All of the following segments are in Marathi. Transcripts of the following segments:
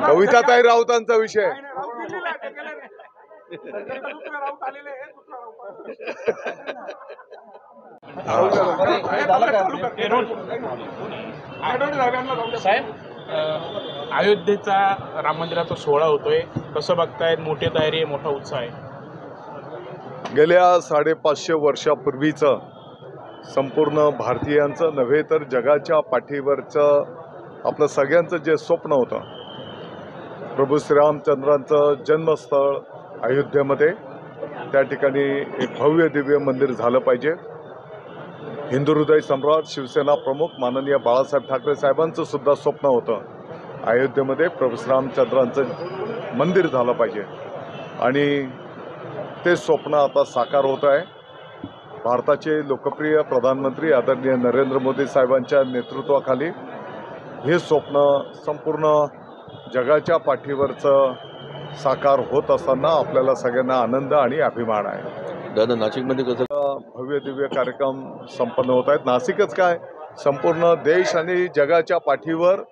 कविताताई राऊतांचा विषय साहेब, अयोध्येचा राम मंदिराचा सोहळा होतोय, कसं बघतायत? मोठी तयारी आहे, मोठा उत्साह आहे. गेल्या 550 वर्षापूर्वीचं संपूर्ण भारतीयांचं नव्हे तर जगाच्या पाठीवरचं आपलं सगळ्यांचं जे स्वप्न होतं, प्रभू श्रीरामचंद्रांचं जन्मस्थळ अयोध्येमध्ये, त्या ठिकाणी एक भव्य दिव्य मंदिर झालं पाहिजे. हिंदू हृदय सम्राट शिवसेना प्रमुख माननीय बाळासाहेब ठाकरे साहेबांचं सुद्धा स्वप्न होतं, अयोध्येमध्ये प्रभू श्रीरामचंद्रांचं मंदिर झालं पाहिजे. आणि ते स्वप्न आता साकार होत आहे. भारताचे लोकप्रिय प्रधानमंत्री आदरणीय नरेंद्र मोदी साहेबांच्या नेतृत्वाखाली हे स्वप्न संपूर्ण जगाच्या पाठीवरचं साकार होत असताना आपल्याला सगळ्यांना आनंद आणि अभिमान आहे. दादा, नाशिकमध्ये कसं भव्य दिव्य कार्यक्रम संपन्न होत आहेत. नाशिकच काय, संपूर्ण देश आणि जगाच्या पाठीवर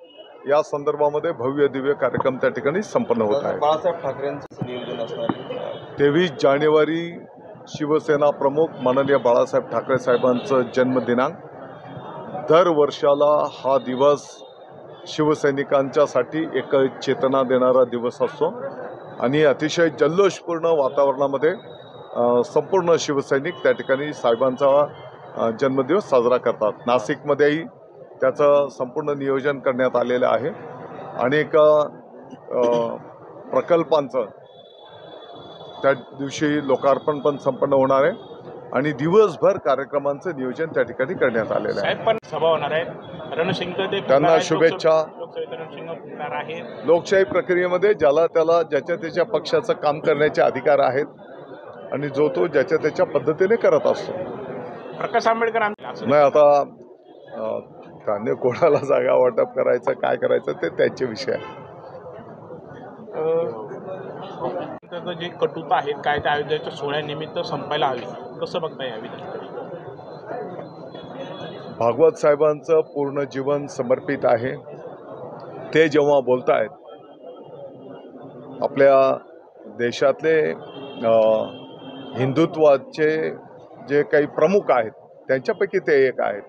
या संदर्भामध्ये भव्य दिव्य कार्यक्रम त्या ठिकाणी संपन्न होत आहे. बाळासाहेब ठाकरेंचं नियोजन असणार आहे. 23 जानेवारी शिवसेना प्रमुख माननीय बाळासाहेब ठाकरे साहेबांचं जन्मदिनांक. दर वर्षाला हा दिवस शिवसैनिकांच्यासाठी एक चेतना देणारा दिवस असतो आणि अतिशय जल्लोषपूर्ण वातावरणामध्ये संपूर्ण शिवसैनिक त्या ठिकाणी साहेबांचा जन्मदिवस साजरा करतात. नाशिकमध्येही त्याचं संपूर्ण नियोजन करण्यात आलेलं आहे. अनेक प्रकल्पांचं त्या दिवशी लोकार्पण पण संपन्न होणार आहे आणि दिवसभर कार्यक्रमांचं नियोजन त्या ठिकाणी करण्यात आलेलं आहे. साहेब, पण सभा होणार आहे, रणशिंग त्यांना शुभेच्छा. रणशिंग फुटणार आहे. लोकशाही प्रक्रियेमध्ये ज्याला त्याला ज्याच्या त्याच्या पक्षाचं काम करण्याचे अधिकार आहेत आणि जो तो ज्याच्या त्याच्या पद्धतीने करत असतो. प्रकाश आंबेडकर नाही, आता त्यांनी कोणाला जागा वाटप करायचं, काय करायचं ते त्यांचे विषय आहे. जे कटुता आहेत काय त्या अयोध्येच्या सोहळ्यानिमित्त संपायला हवी, कसं बघता यावी? भागवत साहेबांचं पूर्ण जीवन समर्पित आहे. ते जेव्हा बोलतायत, आपल्या देशातले हिंदुत्वाचे जे काही प्रमुख आहेत त्यांच्यापैकी ते एक आहेत.